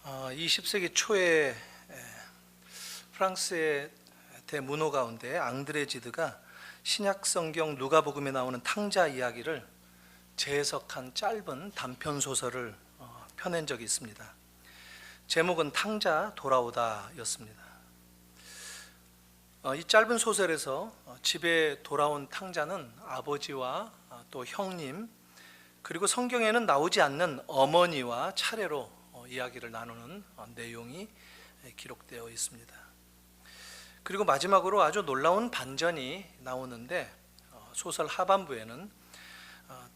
20세기 초에 프랑스의 대문호 가운데 앙드레 지드가 신약 성경 누가복음에 나오는 탕자 이야기를 재해석한 짧은 단편 소설을 펴낸 적이 있습니다. 제목은 탕자 돌아오다였습니다. 이 짧은 소설에서 집에 돌아온 탕자는 아버지와 또 형님, 그리고 성경에는 나오지 않는 어머니와 차례로 이야기를 나누는 내용이 기록되어 있습니다. 그리고 마지막으로 아주 놀라운 반전이 나오는데, 소설 하반부에는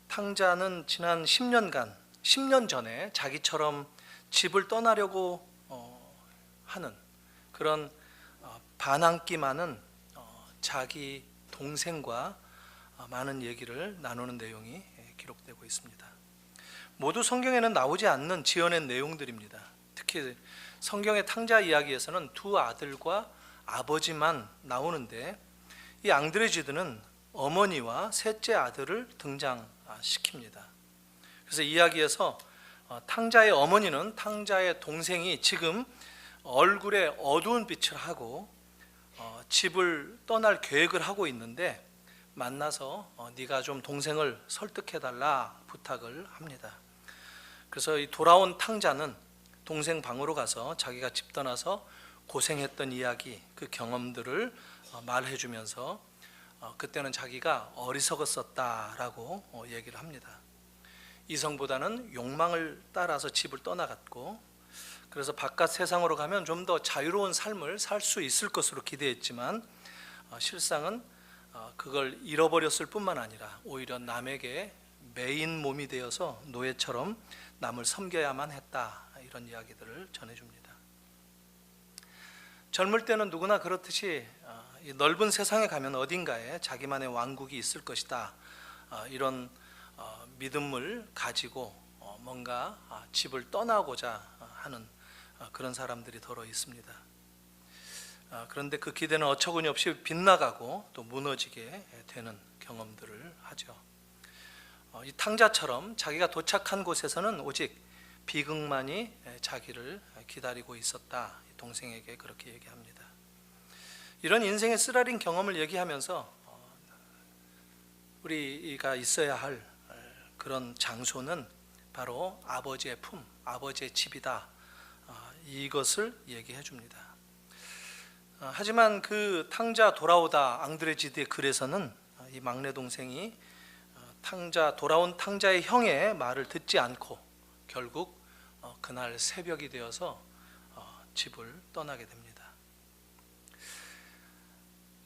탕자는 지난 10년 전에 자기처럼 집을 떠나려고 하는 그런 반항기 많은 자기 동생과 많은 얘기를 나누는 내용이 기록되고 있습니다. 모두 성경에는 나오지 않는 지어낸 내용들입니다. 특히 성경의 탕자 이야기에서는 두 아들과 아버지만 나오는데, 이 앙드레 지드는 어머니와 셋째 아들을 등장시킵니다. 그래서 이야기에서 탕자의 어머니는 탕자의 동생이 지금 얼굴에 어두운 빛을 하고 집을 떠날 계획을 하고 있는데, 만나서 네가 좀 동생을 설득해달라 부탁을 합니다. 그래서 이 돌아온 탕자는 동생 방으로 가서 자기가 집 떠나서 고생했던 이야기, 그 경험들을 말해주면서 그때는 자기가 어리석었었다라고 얘기를 합니다. 이성보다는 욕망을 따라서 집을 떠나갔고, 그래서 바깥 세상으로 가면 좀 더 자유로운 삶을 살 수 있을 것으로 기대했지만 실상은 그걸 잃어버렸을 뿐만 아니라 오히려 남에게 매인 몸이 되어서 노예처럼 남을 섬겨야만 했다, 이런 이야기들을 전해줍니다. 젊을 때는 누구나 그렇듯이 이 넓은 세상에 가면 어딘가에 자기만의 왕국이 있을 것이다, 이런 믿음을 가지고 뭔가 집을 떠나고자 하는 그런 사람들이 더러 있습니다. 그런데 그 기대는 어처구니없이 빗나가고 또 무너지게 되는 경험들을 하죠. 이 탕자처럼 자기가 도착한 곳에서는 오직 비극만이 자기를 기다리고 있었다, 동생에게 그렇게 얘기합니다. 이런 인생의 쓰라린 경험을 얘기하면서 우리가 있어야 할 그런 장소는 바로 아버지의 품, 아버지의 집이다, 이것을 얘기해 줍니다. 하지만 그 탕자 돌아오다 앙드레 지드의 글에서는 이 막내 동생이 돌아온 탕자의 형의 말을 듣지 않고 결국 그날 새벽이 되어서 집을 떠나게 됩니다.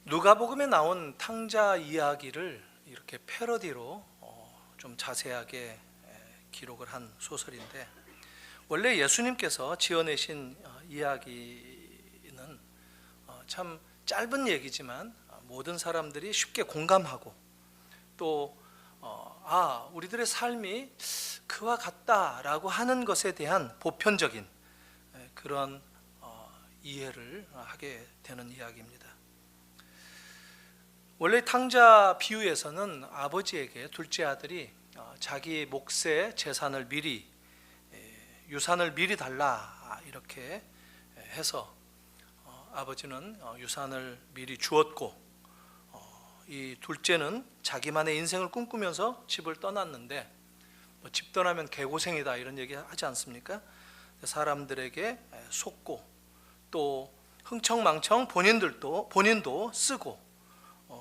누가복음에 나온 탕자 이야기를 이렇게 패러디로 좀 자세하게 기록을 한 소설인데, 원래 예수님께서 지어내신 이야기는 참 짧은 얘기지만 모든 사람들이 쉽게 공감하고 또 우리들의 삶이 그와 같다라고 하는 것에 대한 보편적인 그런 이해를 하게 되는 이야기입니다. 원래 탕자 비유에서는 아버지에게 둘째 아들이 자기 몫의 재산을 유산을 미리 달라, 이렇게 해서 아버지는 유산을 미리 주었고, 이 둘째는 자기만의 인생을 꿈꾸면서 집을 떠났는데, 집 떠나면 개고생이다 이런 얘기 하지 않습니까? 사람들에게 속고 또 흥청망청 본인도 쓰고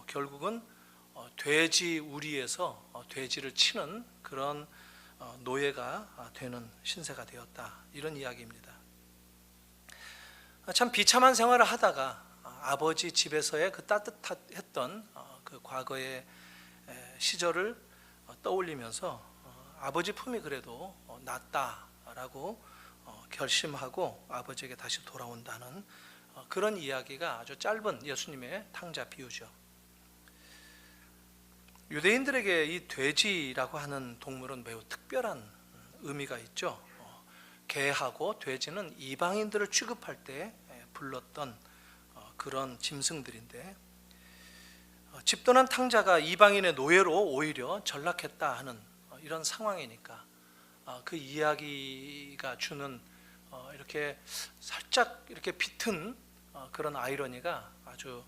결국은 돼지 우리에서 돼지를 치는 그런 노예가 되는 신세가 되었다, 이런 이야기입니다. 참 비참한 생활을 하다가 아버지 집에서의 그 따뜻했던 그 과거의 시절을 떠올리면서 아버지 품이 그래도 낫다라고 결심하고 아버지에게 다시 돌아온다는 그런 이야기가 아주 짧은 예수님의 탕자 비유죠. 유대인들에게 이 돼지라고 하는 동물은 매우 특별한 의미가 있죠. 개하고 돼지는 이방인들을 취급할 때 불렀던 그런 짐승들인데, 집 떠난 탕자가 이방인의 노예로 오히려 전락했다 하는 이런 상황이니까 그 이야기가 주는 이렇게 살짝 이렇게 비튼 그런 아이러니가 아주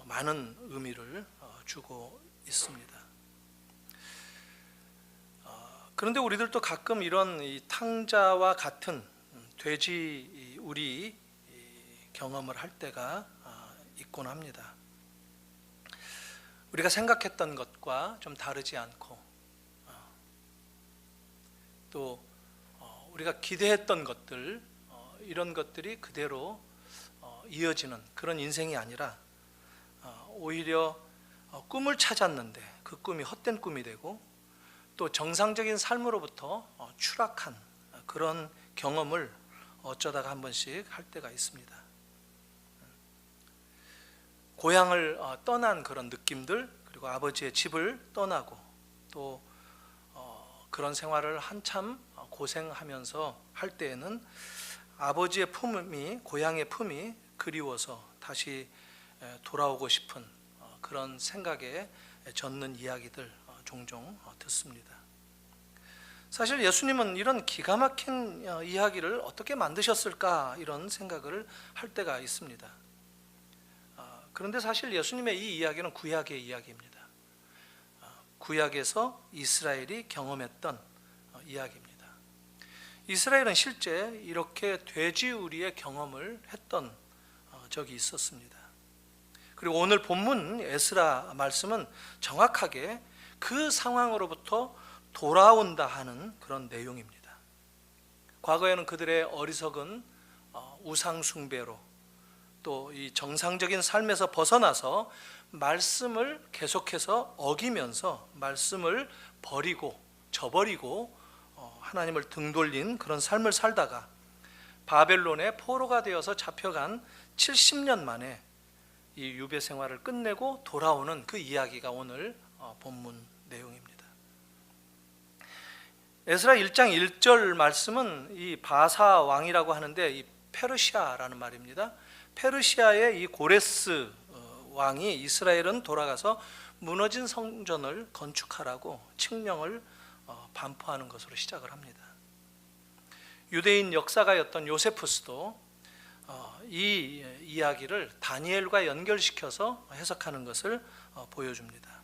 많은 의미를 주고 있습니다. 그런데 우리들도 가끔 이런 이 탕자와 같은 돼지 우리 경험을 할 때가 있곤 합니다. 우리가 생각했던 것과 좀 다르지 않고 또 우리가 기대했던 것들 이런 것들이 그대로 이어지는 그런 인생이 아니라 오히려 꿈을 찾았는데 그 꿈이 헛된 꿈이 되고 또 정상적인 삶으로부터 추락한 그런 경험을 어쩌다가 한 번씩 할 때가 있습니다. 고향을 떠난 그런 느낌들, 그리고 아버지의 집을 떠나고 또 그런 생활을 한참 고생하면서 할 때에는 아버지의 품이, 고향의 품이 그리워서 다시 돌아오고 싶은 그런 생각에 젖는 이야기들 종종 듣습니다. 사실 예수님은 이런 기가 막힌 이야기를 어떻게 만드셨을까 이런 생각을 할 때가 있습니다. 그런데 사실 예수님의 이 이야기는 구약의 이야기입니다. 구약에서 이스라엘이 경험했던 이야기입니다. 이스라엘은 실제 이렇게 돼지우리의 경험을 했던 적이 있었습니다. 그리고 오늘 본문 에스라 말씀은 정확하게 그 상황으로부터 돌아온다 하는 그런 내용입니다. 과거에는 그들의 어리석은 우상 숭배로 또 이 정상적인 삶에서 벗어나서 말씀을 계속해서 어기면서 말씀을 버리고 저버리고 하나님을 등돌린 그런 삶을 살다가 바벨론의 포로가 되어서 잡혀간 70년 만에 이 유배 생활을 끝내고 돌아오는 그 이야기가 오늘 본문 내용입니다. 에스라 1장 1절 말씀은 이 바사 왕이라고 하는데 이 페르시아라는 말입니다. 페르시아의 이 고레스 왕이 이스라엘은 돌아가서 무너진 성전을 건축하라고 칙령을 반포하는 것으로 시작을 합니다. 유대인 역사가였던 요세푸스도 이 이야기를 다니엘과 연결시켜서 해석하는 것을 보여줍니다.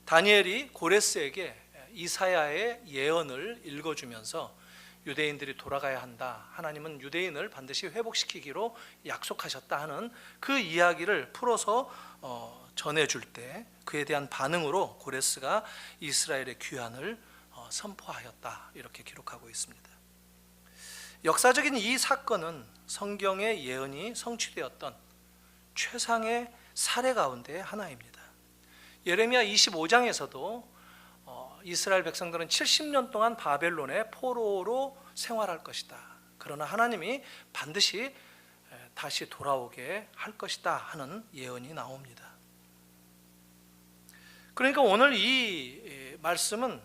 다니엘이 고레스에게 이사야의 예언을 읽어주면서 유대인들이 돌아가야 한다, 하나님은 유대인을 반드시 회복시키기로 약속하셨다 하는 그 이야기를 풀어서 전해줄 때 그에 대한 반응으로 고레스가 이스라엘의 귀환을 선포하였다 이렇게 기록하고 있습니다. 역사적인 이 사건은 성경의 예언이 성취되었던 최상의 사례 가운데 하나입니다. 예레미야 25장에서도 이스라엘 백성들은 70년 동안 바벨론의 포로로 생활할 것이다. 그러나 하나님이 반드시 다시 돌아오게 할 것이다 하는 예언이 나옵니다. 그러니까 오늘 이 말씀은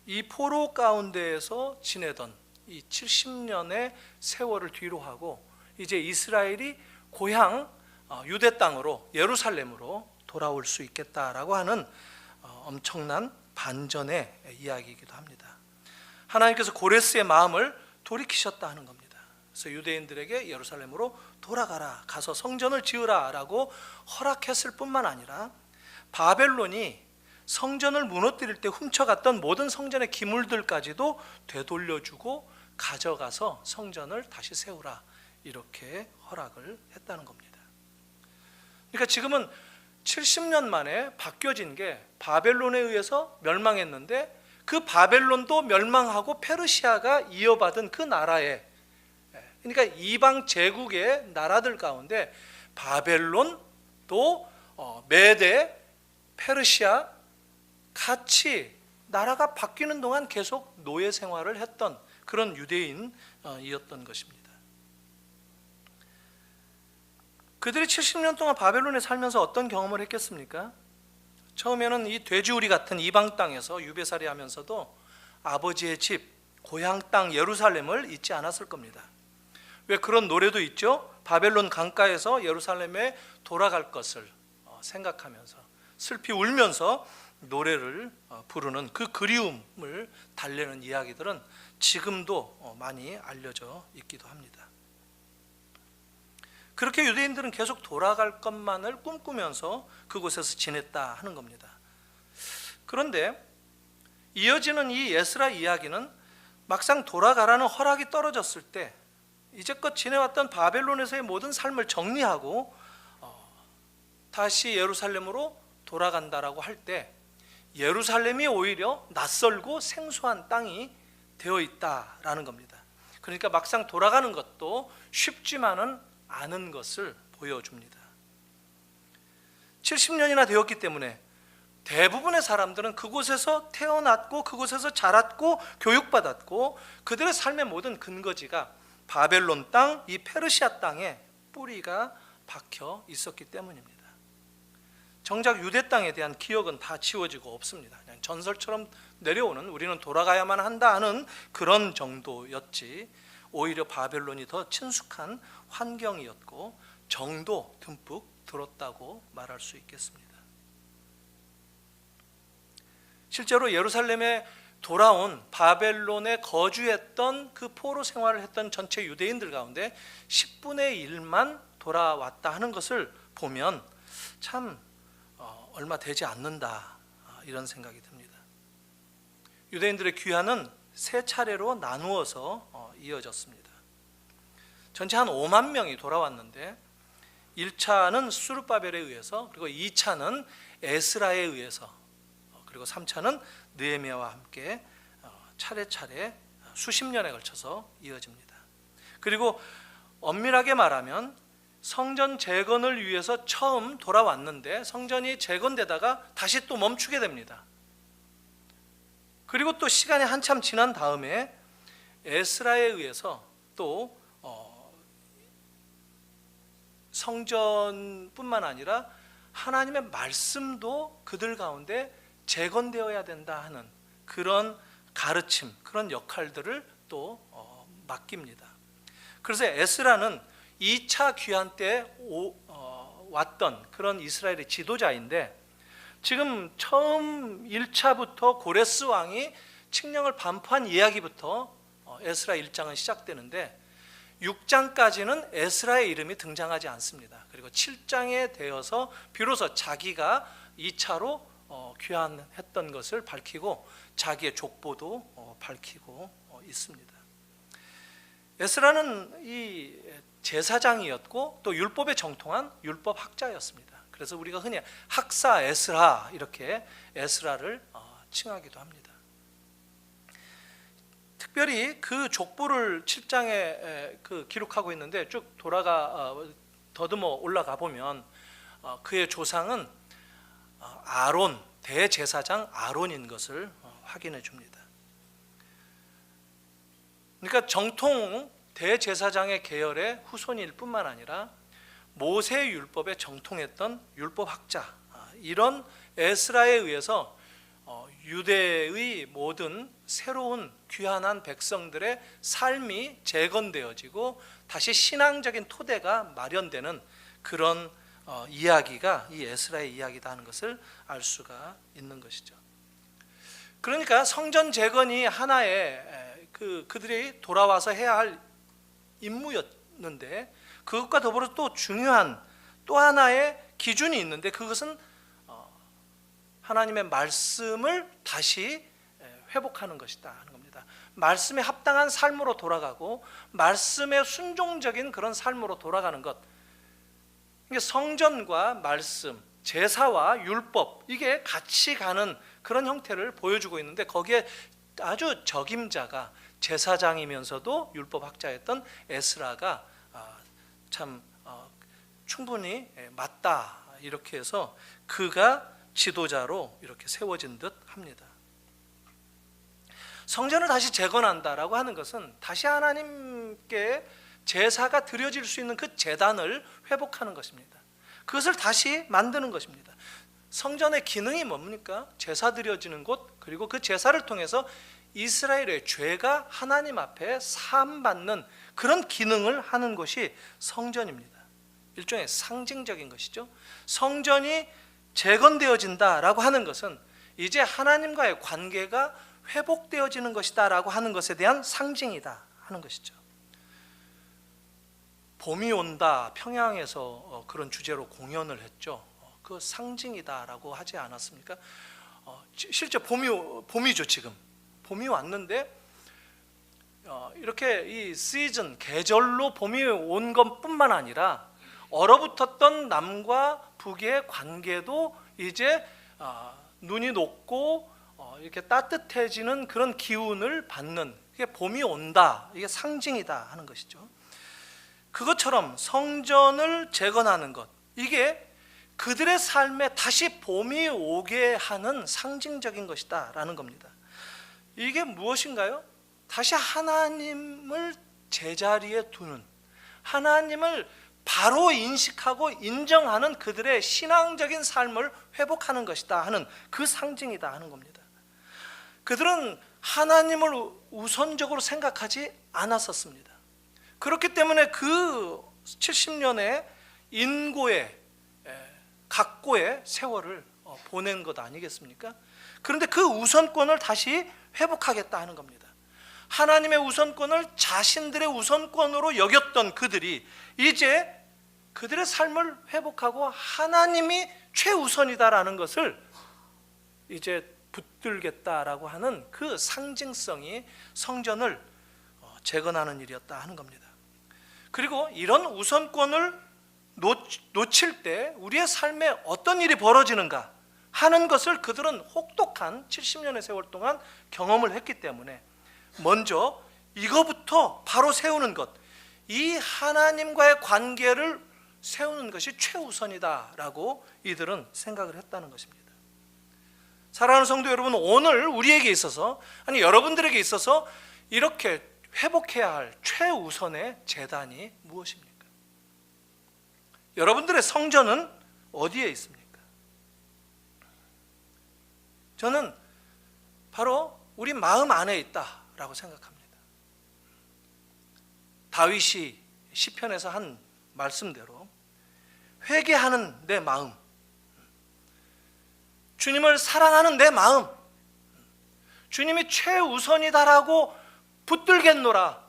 이 포로 가운데에서 지내던 이 70년의 세월을 뒤로 하고 이제 이스라엘이 고향 유대 땅으로 예루살렘으로 돌아올 수 있겠다라고 하는 엄청난 반전의 이야기이기도 합니다. 하나님께서 고레스의 마음을 돌이키셨다 하는 겁니다. 그래서 유대인들에게 예루살렘으로 돌아가라, 가서 성전을 지으라 라고 허락했을 뿐만 아니라 바벨론이 성전을 무너뜨릴 때 훔쳐갔던 모든 성전의 기물들까지도 되돌려주고 가져가서 성전을 다시 세우라 이렇게 허락을 했다는 겁니다. 그러니까 지금은 70년 만에 바뀌어진 게 바벨론에 의해서 멸망했는데 그 바벨론도 멸망하고 페르시아가 이어받은 그 나라에, 그러니까 이방 제국의 나라들 가운데 바벨론 또 메대, 페르시아 같이 나라가 바뀌는 동안 계속 노예 생활을 했던 그런 유대인이었던 것입니다. 그들이 70년 동안 바벨론에 살면서 어떤 경험을 했겠습니까? 처음에는 이 돼지우리 같은 이방 땅에서 유배살이 하면서도 아버지의 집, 고향 땅 예루살렘을 잊지 않았을 겁니다. 왜 그런 노래도 있죠? 바벨론 강가에서 예루살렘에 돌아갈 것을 생각하면서 슬피 울면서 노래를 부르는 그 그리움을 달래는 이야기들은 지금도 많이 알려져 있기도 합니다. 그렇게 유대인들은 계속 돌아갈 것만을 꿈꾸면서 그곳에서 지냈다 하는 겁니다. 그런데 이어지는 이 에스라 이야기는 막상 돌아가라는 허락이 떨어졌을 때 이제껏 지내왔던 바벨론에서의 모든 삶을 정리하고 다시 예루살렘으로 돌아간다라고 할 때 예루살렘이 오히려 낯설고 생소한 땅이 되어 있다라는 겁니다. 그러니까 막상 돌아가는 것도 쉽지만은 않은 것을 보여줍니다. 70년이나 되었기 때문에 대부분의 사람들은 그곳에서 태어났고 그곳에서 자랐고 교육받았고 그들의 삶의 모든 근거지가 바벨론 땅, 이 페르시아 땅에 뿌리가 박혀 있었기 때문입니다. 정작 유대 땅에 대한 기억은 다 지워지고 없습니다. 그냥 전설처럼 내려오는, 우리는 돌아가야만 한다 하는 그런 정도였지, 오히려 바벨론이 더 친숙한 환경이었고 정도 듬뿍 들었다고 말할 수 있겠습니다. 실제로 예루살렘에 돌아온 바벨론에 거주했던 그 포로 생활을 했던 전체 유대인들 가운데 10분의 1만 돌아왔다 하는 것을 보면 참 얼마 되지 않는다, 이런 생각이 듭니다. 유대인들의 귀환은 세 차례로 나누어서 이어졌습니다. 전체 한 5만 명이 돌아왔는데 1차는 수르바벨에 의해서, 그리고 2차는 에스라에 의해서, 그리고 3차는 느헤미야와 함께 차례차례 수십 년에 걸쳐서 이어집니다. 그리고 엄밀하게 말하면 성전 재건을 위해서 처음 돌아왔는데 성전이 재건되다가 다시 또 멈추게 됩니다. 그리고 또 시간이 한참 지난 다음에 에스라에 의해서 또 성전뿐만 아니라 하나님의 말씀도 그들 가운데 재건되어야 된다 하는 그런 가르침, 그런 역할들을 또 맡깁니다. 그래서 에스라는 2차 귀환 때 왔던 그런 이스라엘의 지도자인데, 지금 처음 1차부터 고레스 왕이 칙령을 반포한 이야기부터 에스라 1장은 시작되는데 6장까지는 에스라의 이름이 등장하지 않습니다. 그리고 7장에 되어서 비로소 자기가 2차로 귀환했던 것을 밝히고 자기의 족보도 밝히고 있습니다. 에스라는 이 제사장이었고 또 율법에 정통한 율법학자였습니다. 그래서 우리가 흔히 학사 에스라, 이렇게 에스라를 칭하기도 합니다. 특별히 그 족보를 7장에 기록하고 있는데 쭉 더듬어 올라가 보면 그의 조상은 아론, 대제사장 아론인 것을 확인해 줍니다. 그러니까 정통 대제사장의 계열의 후손일 뿐만 아니라 모세 율법에 정통했던 율법학자, 이런 에스라에 의해서 유대의 모든 새로운 귀환한 백성들의 삶이 재건되어지고 다시 신앙적인 토대가 마련되는 그런 이야기가 이 에스라의 이야기다 하는 것을 알 수가 있는 것이죠. 그러니까 성전 재건이 하나의 그들이 돌아와서 해야 할 임무였는데, 그것과 더불어 또 중요한 또 하나의 기준이 있는데, 그것은 하나님의 말씀을 다시 회복하는 것이다 하는 겁니다. 말씀에 합당한 삶으로 돌아가고 말씀에 순종적인 그런 삶으로 돌아가는 것, 성전과 말씀, 제사와 율법, 이게 같이 가는 그런 형태를 보여주고 있는데, 거기에 아주 적임자가 제사장이면서도 율법학자였던 에스라가 참 충분히 맞다, 이렇게 해서 그가 지도자로 이렇게 세워진 듯 합니다. 성전을 다시 재건한다라고 하는 것은 다시 하나님께 제사가 드려질 수 있는 그 제단을 회복하는 것입니다. 그것을 다시 만드는 것입니다. 성전의 기능이 뭡니까? 제사 드려지는 곳, 그리고 그 제사를 통해서 이스라엘의 죄가 하나님 앞에 사함받는 그런 기능을 하는 것이 성전입니다. 일종의 상징적인 것이죠. 성전이 재건되어진다라고 하는 것은 이제 하나님과의 관계가 회복되어지는 것이다 라고 하는 것에 대한 상징이다 하는 것이죠. 봄이 온다, 평양에서 그런 주제로 공연을 했죠. 그 상징이다 라고 하지 않았습니까? 실제 봄이죠. 지금 봄이 왔는데 이렇게 이 시즌, 계절로 봄이 온 것뿐만 아니라 얼어붙었던 남과 북의 관계도 이제 눈이 녹고 이렇게 따뜻해지는 그런 기운을 받는, 이게 봄이 온다, 이게 상징이다 하는 것이죠. 그것처럼 성전을 재건하는 것, 이게 그들의 삶에 다시 봄이 오게 하는 상징적인 것이다 라는 겁니다. 이게 무엇인가요? 다시 하나님을 제자리에 두는, 하나님을 바로 인식하고 인정하는 그들의 신앙적인 삶을 회복하는 것이다 하는 그 상징이다 하는 겁니다. 그들은 하나님을 우선적으로 생각하지 않았었습니다. 그렇기 때문에 그 70년의 인고의 각고의 세월을 보낸 것 아니겠습니까? 그런데 그 우선권을 다시 회복하겠다 하는 겁니다. 하나님의 우선권을 자신들의 우선권으로 여겼던 그들이 이제 그들의 삶을 회복하고 하나님이 최우선이다라는 것을 이제 붙들겠다라고 하는 그 상징성이 성전을 재건하는 일이었다 하는 겁니다. 그리고 이런 우선권을 놓칠 때 우리의 삶에 어떤 일이 벌어지는가 하는 것을 그들은 혹독한 70년의 세월 동안 경험을 했기 때문에 먼저 이거부터 바로 세우는 것, 이 하나님과의 관계를 세우는 것이 최우선이다라고 이들은 생각을 했다는 것입니다. 사랑하는 성도 여러분, 오늘 우리에게 있어서, 아니 여러분들에게 있어서 이렇게 회복해야 할 최우선의 재단이 무엇입니까? 여러분들의 성전은 어디에 있습니까? 저는 바로 우리 마음 안에 있다라고 생각합니다. 다윗이 시편에서 한 말씀대로 회개하는 내 마음, 주님을 사랑하는 내 마음, 주님이 최우선이다라고 붙들겠노라,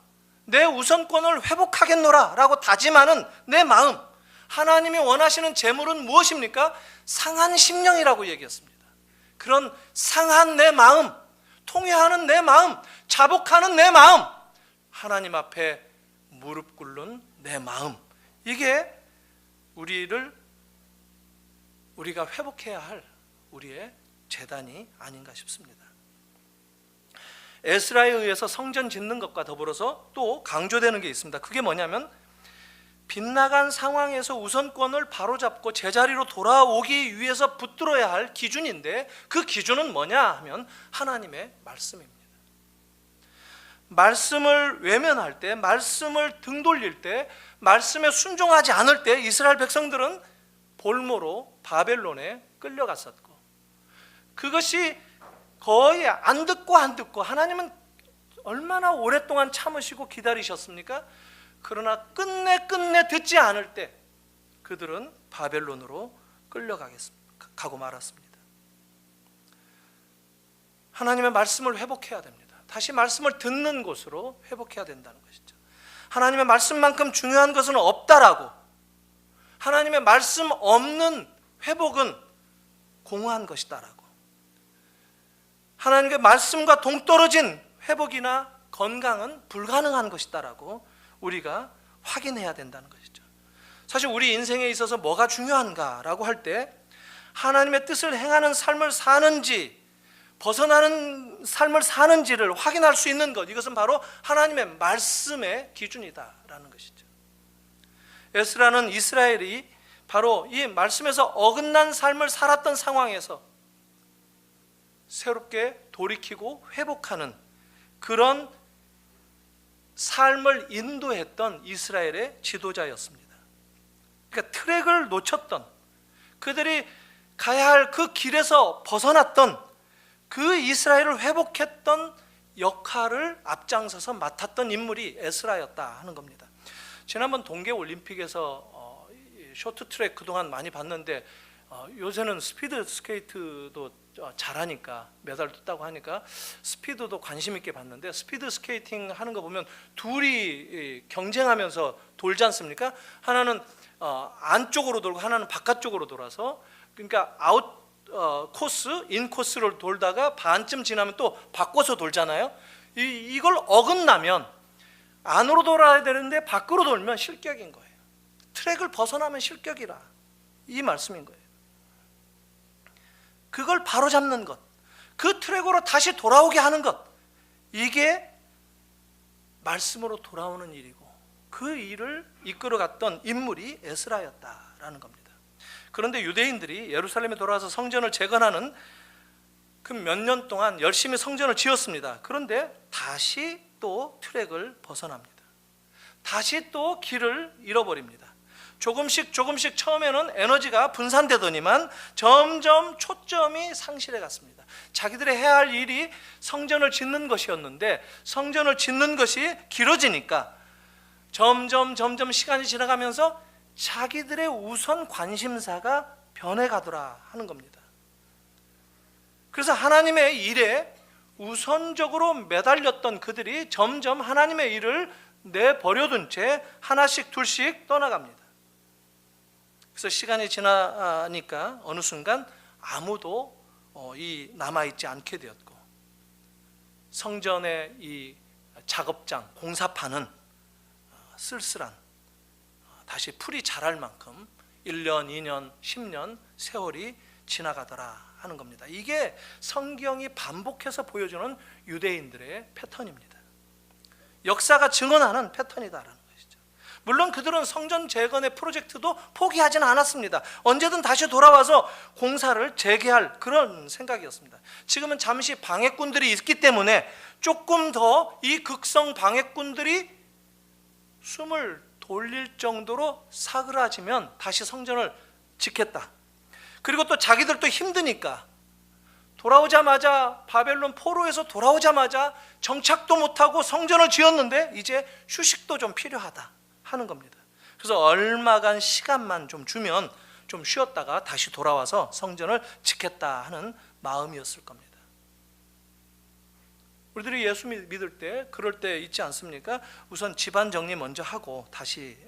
내 우선권을 회복하겠노라 라고 다짐하는 내 마음, 하나님이 원하시는 재물은 무엇입니까? 상한 심령이라고 얘기했습니다. 그런 상한 내 마음, 통회하는 내 마음, 자복하는 내 마음, 하나님 앞에 무릎 꿇는 내 마음, 이게 우리가 회복해야 할 우리의 재단이 아닌가 싶습니다. 에스라에 의해서 성전 짓는 것과 더불어서 또 강조되는 게 있습니다. 그게 뭐냐면 빗나간 상황에서 우선권을 바로잡고 제자리로 돌아오기 위해서 붙들어야 할 기준인데, 그 기준은 뭐냐 하면 하나님의 말씀입니다. 말씀을 외면할 때, 말씀을 등 돌릴 때, 말씀에 순종하지 않을 때 이스라엘 백성들은 볼모로 바벨론에 끌려갔었고, 그것이 거의 안 듣고 하나님은 얼마나 오랫동안 참으시고 기다리셨습니까? 그러나 끝내 듣지 않을 때 그들은 바벨론으로 끌려가고 말았습니다. 하나님의 말씀을 회복해야 됩니다. 다시 말씀을 듣는 곳으로 회복해야 된다는 것이죠. 하나님의 말씀만큼 중요한 것은 없다라고, 하나님의 말씀 없는 회복은 공허한 것이다라고, 하나님의 말씀과 동떨어진 회복이나 건강은 불가능한 것이다라고 우리가 확인해야 된다는 것이죠. 사실 우리 인생에 있어서 뭐가 중요한가라고 할 때 하나님의 뜻을 행하는 삶을 사는지 벗어나는 삶을 사는지를 확인할 수 있는 것, 이것은 바로 하나님의 말씀의 기준이다라는 것이죠. 에스라는 이스라엘이 바로 이 말씀에서 어긋난 삶을 살았던 상황에서 새롭게 돌이키고 회복하는 그런 삶을 인도했던 이스라엘의 지도자였습니다. 그러니까 트랙을 놓쳤던, 그들이 가야 할 그 길에서 벗어났던 그 이스라엘을 회복했던 역할을 앞장서서 맡았던 인물이 에스라였다 하는 겁니다. 지난번 동계올림픽에서 쇼트트랙 그동안 많이 봤는데 요새는 스피드 스케이트도 잘하니까 메달 땄다고 하니까 스피드도 관심 있게 봤는데, 스피드 스케이팅 하는 거 보면 둘이 경쟁하면서 돌지 않습니까? 하나는 안쪽으로 돌고 하나는 바깥쪽으로 돌아서, 그러니까 아웃 코스, 인 코스를 돌다가 반쯤 지나면 또 바꿔서 돌잖아요. 이걸 어긋나면 안으로 돌아야 되는데 밖으로 돌면 실격인 거예요. 트랙을 벗어나면 실격이라, 이 말씀인 거예요. 그걸 바로잡는 것, 그 트랙으로 다시 돌아오게 하는 것, 이게 말씀으로 돌아오는 일이고, 그 일을 이끌어갔던 인물이 에스라였다라는 겁니다. 그런데 유대인들이 예루살렘에 돌아와서 성전을 재건하는 그 몇 년 동안 열심히 성전을 지었습니다. 그런데 다시 또 트랙을 벗어납니다. 다시 또 길을 잃어버립니다. 조금씩 처음에는 에너지가 분산되더니만 점점 초점이 상실해 갔습니다. 자기들이 해야 할 일이 성전을 짓는 것이었는데, 성전을 짓는 것이 길어지니까 점점 시간이 지나가면서 자기들의 우선 관심사가 변해가더라 하는 겁니다. 그래서 하나님의 일에 우선적으로 매달렸던 그들이 점점 하나님의 일을 내버려둔 채 하나씩 둘씩 떠나갑니다. 그래서 시간이 지나니까 어느 순간 아무도 남아있지 않게 되었고, 성전의 이 작업장, 공사판은 쓸쓸한, 다시 풀이 자랄 만큼 1년, 2년, 10년 세월이 지나가더라 하는 겁니다. 이게 성경이 반복해서 보여주는 유대인들의 패턴입니다. 역사가 증언하는 패턴이다라는 것이죠. 물론 그들은 성전 재건의 프로젝트도 포기하지는 않았습니다. 언제든 다시 돌아와서 공사를 재개할 그런 생각이었습니다. 지금은 잠시 방해꾼들이 있기 때문에 조금 더 이 극성 방해꾼들이 숨을 돌릴 정도로 사그라지면 다시 성전을 짓겠다. 그리고 또 자기들도 힘드니까 돌아오자마자, 바벨론 포로에서 돌아오자마자 정착도 못하고 성전을 지었는데 이제 휴식도 좀 필요하다 하는 겁니다. 그래서 얼마간 시간만 좀 주면 좀 쉬었다가 다시 돌아와서 성전을 짓겠다 하는 마음이었을 겁니다. 우리들이 예수 믿을 때 그럴 때 있지 않습니까? 우선 집안 정리 먼저 하고 다시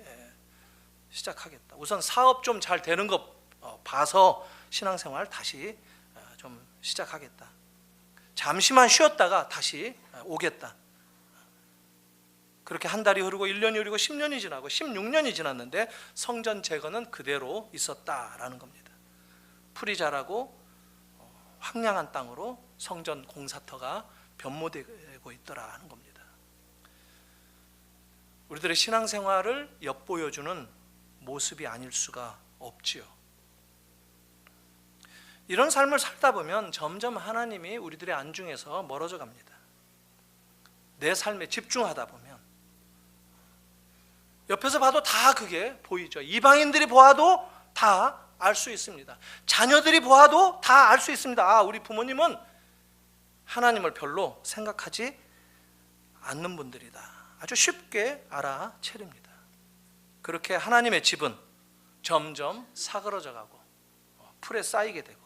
시작하겠다. 우선 사업 좀 잘 되는 거 봐서 신앙생활 다시 좀 시작하겠다. 잠시만 쉬었다가 다시 오겠다. 그렇게 한 달이 흐르고 1년이 흐르고 10년이 지나고 16년이 지났는데 성전 재건은 그대로 있었다라는 겁니다. 풀이 자라고 황량한 땅으로 성전 공사터가 변모되고 있더라 하는 겁니다. 우리들의 신앙생활을 엿보여주는 모습이 아닐 수가 없지요. 이런 삶을 살다 보면 점점 하나님이 우리들의 안중에서 멀어져 갑니다. 내 삶에 집중하다 보면 옆에서 봐도 다 그게 보이죠. 이방인들이 보아도 다 알 수 있습니다. 자녀들이 보아도 다 알 수 있습니다. 아, 우리 부모님은 하나님을 별로 생각하지 않는 분들이다. 아주 쉽게 알아채립니다. 그렇게 하나님의 집은 점점 사그러져 가고 풀에 쌓이게 되고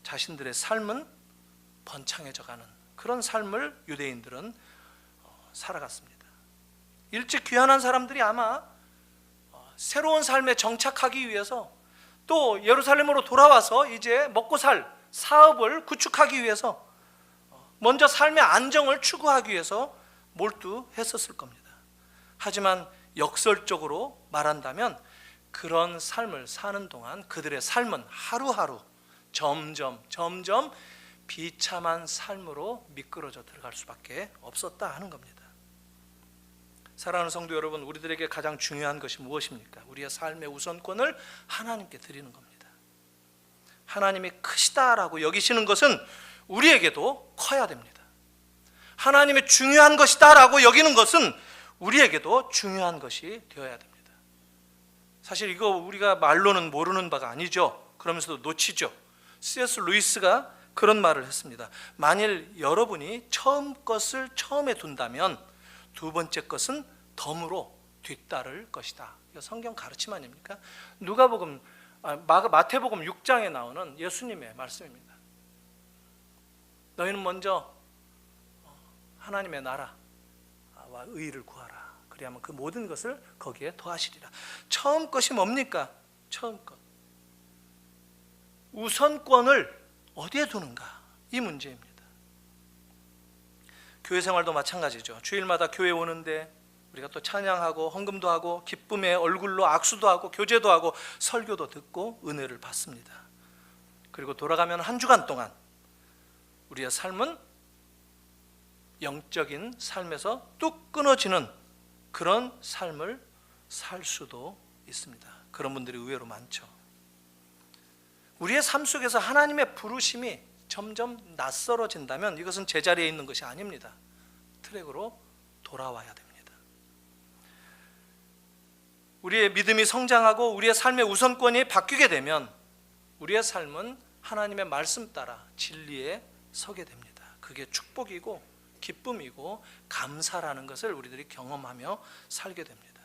자신들의 삶은 번창해져 가는 그런 삶을 유대인들은 살아갔습니다. 일찍 귀환한 사람들이 아마 새로운 삶에 정착하기 위해서 또 예루살렘으로 돌아와서 이제 먹고 살 사업을 구축하기 위해서 먼저 삶의 안정을 추구하기 위해서 몰두했었을 겁니다. 하지만 역설적으로 말한다면 그런 삶을 사는 동안 그들의 삶은 하루하루 점점 비참한 삶으로 미끄러져 들어갈 수밖에 없었다 하는 겁니다. 사랑하는 성도 여러분, 우리들에게 가장 중요한 것이 무엇입니까? 우리의 삶의 우선권을 하나님께 드리는 겁니다. 하나님이 크시다라고 여기시는 것은 우리에게도 커야 됩니다. 하나님이 중요한 것이다라고 여기는 것은 우리에게도 중요한 것이 되어야 됩니다. 사실 이거 우리가 말로는 모르는 바가 아니죠. 그러면서도 놓치죠. C.S. 루이스가 그런 말을 했습니다. 만일 여러분이 처음 것을 처음에 둔다면 두 번째 것은 덤으로 뒤따를 것이다. 이거 성경 가르침 아닙니까? 마태복음 6장에 나오는 예수님의 말씀입니다. 너희는 먼저 하나님의 나라와 의를 구하라. 그리하면 그 모든 것을 거기에 더하시리라. 처음 것이 뭡니까? 처음 것. 우선권을 어디에 두는가? 이 문제입니다. 교회 생활도 마찬가지죠. 주일마다 교회 오는데 우리가 또 찬양하고 헌금도 하고 기쁨의 얼굴로 악수도 하고 교제도 하고 설교도 듣고 은혜를 받습니다. 그리고 돌아가면 한 주간 동안 우리의 삶은 영적인 삶에서 뚝 끊어지는 그런 삶을 살 수도 있습니다. 그런 분들이 의외로 많죠. 우리의 삶 속에서 하나님의 부르심이 점점 낯설어진다면 이것은 제자리에 있는 것이 아닙니다. 트랙으로 돌아와야 됩니다. 우리의 믿음이 성장하고 우리의 삶의 우선권이 바뀌게 되면 우리의 삶은 하나님의 말씀 따라 진리에 서게 됩니다. 그게 축복이고 기쁨이고 감사라는 것을 우리들이 경험하며 살게 됩니다.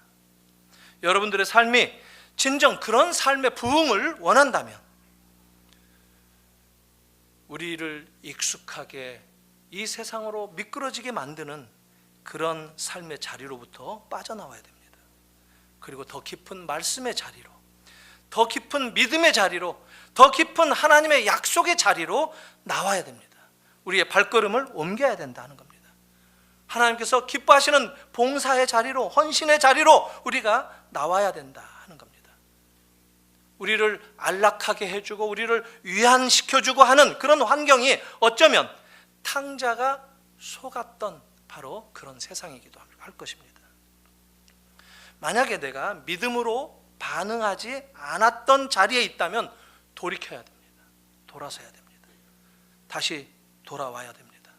여러분들의 삶이 진정 그런 삶의 부흥을 원한다면 우리를 익숙하게 이 세상으로 미끄러지게 만드는 그런 삶의 자리로부터 빠져나와야 됩니다. 그리고 더 깊은 말씀의 자리로, 더 깊은 믿음의 자리로, 더 깊은 하나님의 약속의 자리로 나와야 됩니다. 우리의 발걸음을 옮겨야 된다는 겁니다. 하나님께서 기뻐하시는 봉사의 자리로, 헌신의 자리로 우리가 나와야 된다 하는 겁니다. 우리를 안락하게 해주고 우리를 위안시켜주고 하는 그런 환경이 어쩌면 탕자가 속았던 바로 그런 세상이기도 할 것입니다. 만약에 내가 믿음으로 반응하지 않았던 자리에 있다면 돌이켜야 됩니다. 돌아서야 됩니다. 다시 돌아와야 됩니다.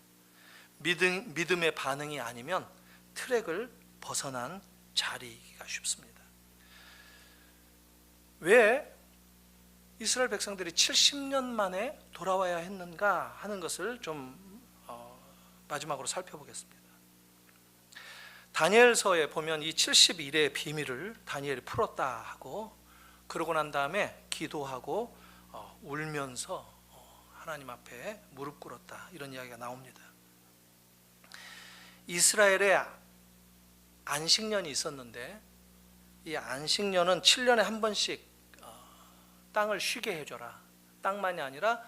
믿음의 반응이 아니면 트랙을 벗어난 자리이기가 쉽습니다. 왜 이스라엘 백성들이 70년 만에 돌아와야 했는가 하는 것을 좀 마지막으로 살펴보겠습니다. 다니엘서에 보면 이 70일의 비밀을 다니엘이 풀었다 하고 그러고 난 다음에 기도하고 울면서 하나님 앞에 무릎 꿇었다 이런 이야기가 나옵니다. 이스라엘에 안식년이 있었는데 이 안식년은 7년에 한 번씩 땅을 쉬게 해줘라. 땅만이 아니라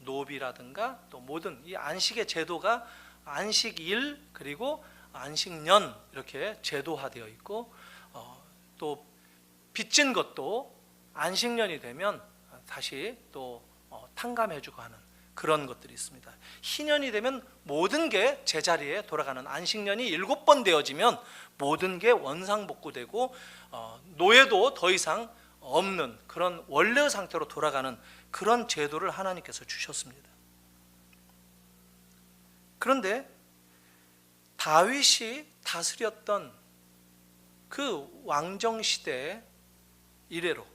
노비라든가 또 모든 이 안식의 제도가 안식일 그리고 안식년 이렇게 제도화되어 있고 또 빚진 것도 안식년이 되면 다시 또 탕감해주고 하는 그런 것들이 있습니다. 희년이 되면 모든 게 제자리에 돌아가는 안식년이 7번 되어지면 모든 게 원상복구되고 노예도 더 이상 없는 그런 원래의 상태로 돌아가는 그런 제도를 하나님께서 주셨습니다. 그런데 다윗이 다스렸던 그 왕정시대 이래로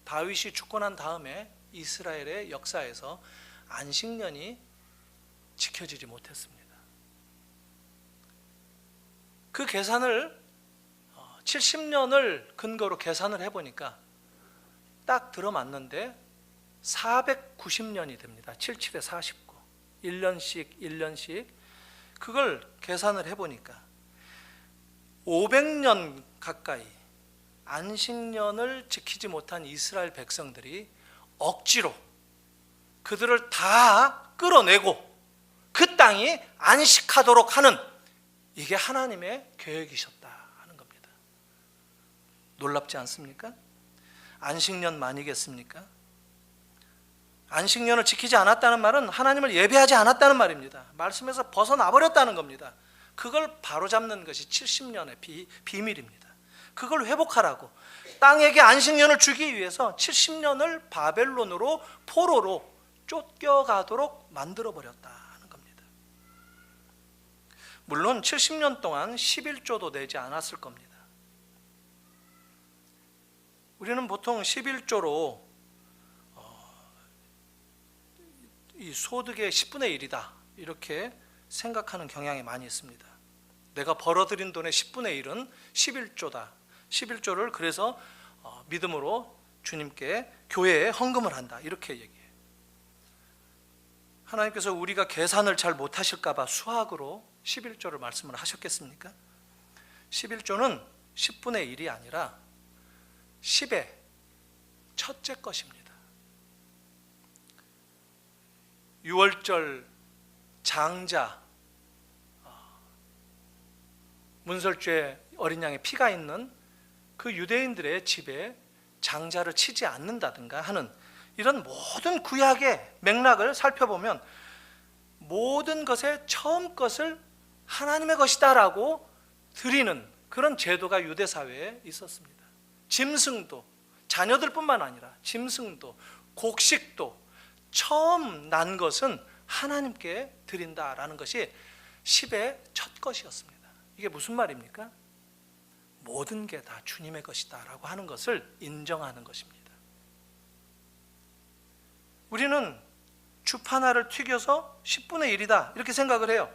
다윗이 죽고 난 다음에 이스라엘의 역사에서 안식년이 지켜지지 못했습니다. 그 계산을 70년을 근거로 계산을 해보니까 딱 들어맞는데 490년이 됩니다. 77에 49 1년씩 그걸 계산을 해보니까 500년 가까이 안식년을 지키지 못한 이스라엘 백성들이 억지로 그들을 다 끌어내고 그 땅이 안식하도록 하는 이게 하나님의 계획이셨다 하는 겁니다. 놀랍지 않습니까? 안식년만이겠습니까? 안식년을 지키지 않았다는 말은 하나님을 예배하지 않았다는 말입니다. 말씀에서 벗어나버렸다는 겁니다. 그걸 바로잡는 것이 70년의 비밀입니다. 그걸 회복하라고 땅에게 안식년을 주기 위해서 70년을 바벨론으로 포로로 쫓겨가도록 만들어버렸다 하는 겁니다. 물론 70년 동안 11조도 내지 않았을 겁니다. 우리는 보통 11조로 이 소득의 10분의 1이다 이렇게 생각하는 경향이 많이 있습니다. 내가 벌어들인 돈의 10분의 1은 11조다. 11조를 그래서 믿음으로 주님께 교회에 헌금을 한다 이렇게 얘기해요. 하나님께서 우리가 계산을 잘 못하실까 봐 수학으로 11조를 말씀을 하셨겠습니까? 11조는 10분의 1이 아니라 10의 첫째 것입니다. 6월절 장자, 문설주에 어린 양의 피가 있는 그 유대인들의 집에 장자를 치지 않는다든가 하는 이런 모든 구약의 맥락을 살펴보면 모든 것의 처음 것을 하나님의 것이다라고 드리는 그런 제도가 유대 사회에 있었습니다. 짐승도, 자녀들뿐만 아니라 짐승도, 곡식도 처음 난 것은 하나님께 드린다라는 것이 10의 첫 것이었습니다. 이게 무슨 말입니까? 모든 게 다 주님의 것이다라고 하는 것을 인정하는 것입니다. 우리는 주파나를 튀겨서 10분의 1이다 이렇게 생각을 해요.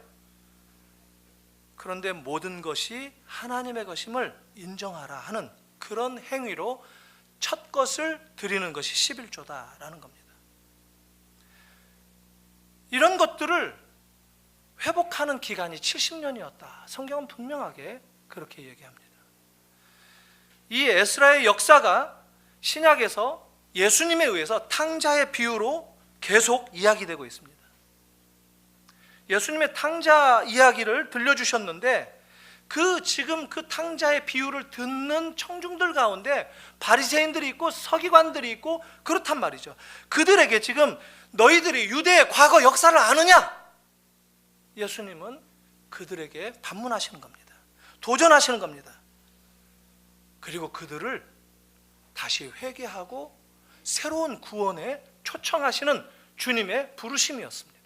그런데 모든 것이 하나님의 것임을 인정하라 하는 그런 행위로 첫 것을 드리는 것이 11조다라는 겁니다. 이런 것들을 회복하는 기간이 70년이었다. 성경은 분명하게 그렇게 얘기합니다. 이 에스라의 역사가 신약에서 예수님에 의해서 탕자의 비유로 계속 이야기되고 있습니다. 예수님의 탕자 이야기를 들려주셨는데 지금 그 탕자의 비유를 듣는 청중들 가운데 바리새인들이 있고 서기관들이 있고 그렇단 말이죠. 그들에게 지금 너희들이 유대의 과거 역사를 아느냐? 예수님은 그들에게 반문하시는 겁니다. 도전하시는 겁니다. 그리고 그들을 다시 회개하고 새로운 구원에 초청하시는 주님의 부르심이었습니다.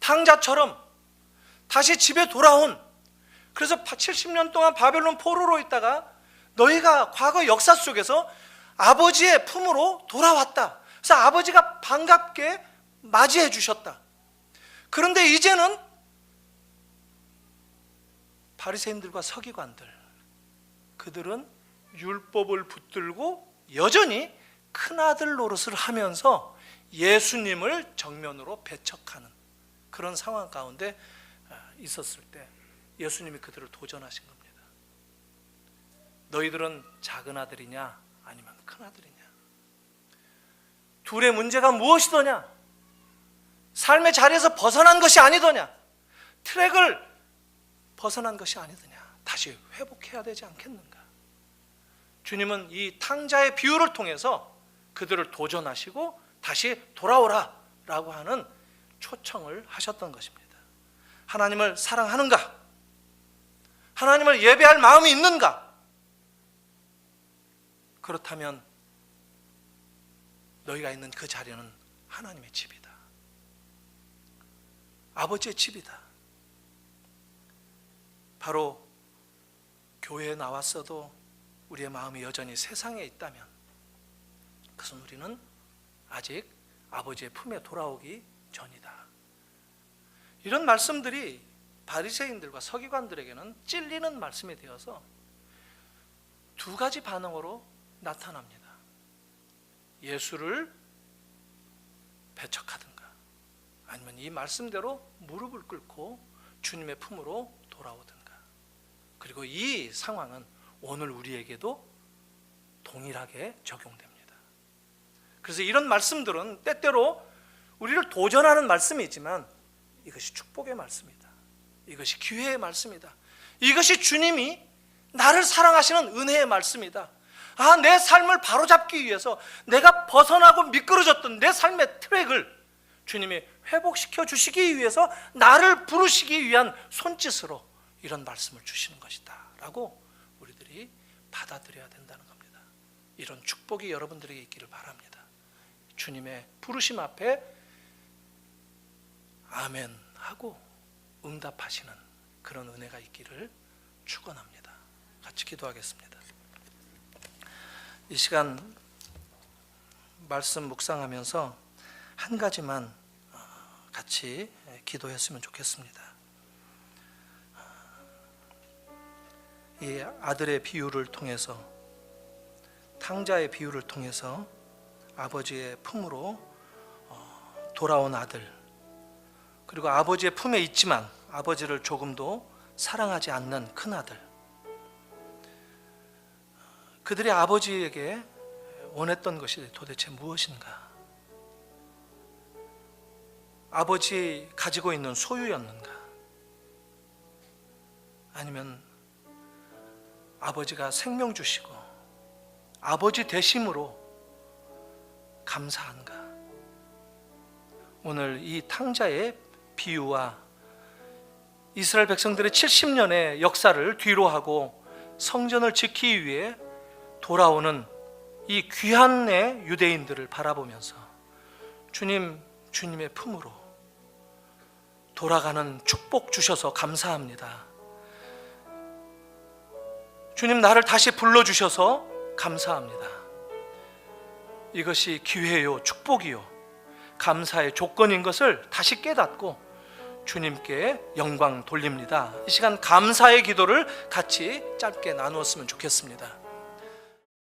탕자처럼 다시 집에 돌아온, 그래서 70년 동안 바벨론 포로로 있다가 너희가 과거 역사 속에서 아버지의 품으로 돌아왔다. 그래서 아버지가 반갑게 맞이해 주셨다. 그런데 이제는 바리새인들과 서기관들, 그들은 율법을 붙들고 여전히 큰아들 노릇을 하면서 예수님을 정면으로 배척하는 그런 상황 가운데 있었을 때 예수님이 그들을 도전하신 겁니다. 너희들은 작은 아들이냐 아니면 큰 아들이냐? 둘의 문제가 무엇이더냐? 삶의 자리에서 벗어난 것이 아니더냐? 트랙을 벗어난 것이 아니더냐? 다시 회복해야 되지 않겠는가? 주님은 이 탕자의 비유를 통해서 그들을 도전하시고 다시 돌아오라 라고 하는 초청을 하셨던 것입니다. 하나님을 사랑하는가? 하나님을 예배할 마음이 있는가? 그렇다면 너희가 있는 그 자리는 하나님의 집이다. 아버지의 집이다. 바로 교회에 나왔어도 우리의 마음이 여전히 세상에 있다면 그것은 우리는 아직 아버지의 품에 돌아오기 전이다. 이런 말씀들이 바리새인들과 서기관들에게는 찔리는 말씀이 되어서 두 가지 반응으로 나타납니다. 예수를 배척하든가 아니면 이 말씀대로 무릎을 꿇고 주님의 품으로 돌아오든가. 그리고 이 상황은 오늘 우리에게도 동일하게 적용됩니다. 그래서 이런 말씀들은 때때로 우리를 도전하는 말씀이지만 이것이 축복의 말씀이다. 이것이 기회의 말씀이다. 이것이 주님이 나를 사랑하시는 은혜의 말씀이다. 내 삶을 바로잡기 위해서 내가 벗어나고 미끄러졌던 내 삶의 트랙을 주님이 회복시켜 주시기 위해서 나를 부르시기 위한 손짓으로 이런 말씀을 주시는 것이다 라고 우리들이 받아들여야 된다는 겁니다. 이런 축복이 여러분들에게 있기를 바랍니다. 주님의 부르심 앞에 아멘 하고 응답하시는 그런 은혜가 있기를 축원합니다. 같이 기도하겠습니다. 이 시간 말씀 묵상하면서 한 가지만 같이 기도했으면 좋겠습니다. 이 아들의 비유를 통해서, 탕자의 비유를 통해서 아버지의 품으로 돌아온 아들, 그리고 아버지의 품에 있지만 아버지를 조금도 사랑하지 않는 큰아들, 그들이 아버지에게 원했던 것이 도대체 무엇인가? 아버지 가지고 있는 소유였는가? 아니면 아버지가 생명 주시고 아버지 되심으로 감사한가? 오늘 이 탕자의 비유와 이스라엘 백성들의 70년의 역사를 뒤로하고 성전을 지키기 위해 돌아오는 이 귀한의 유대인들을 바라보면서 주님의 품으로 돌아가는 축복 주셔서 감사합니다. 주님, 나를 다시 불러주셔서 감사합니다. 이것이 기회요, 축복이요, 감사의 조건인 것을 다시 깨닫고 주님께 영광 돌립니다. 이 시간 감사의 기도를 같이 짧게 나누었으면 좋겠습니다.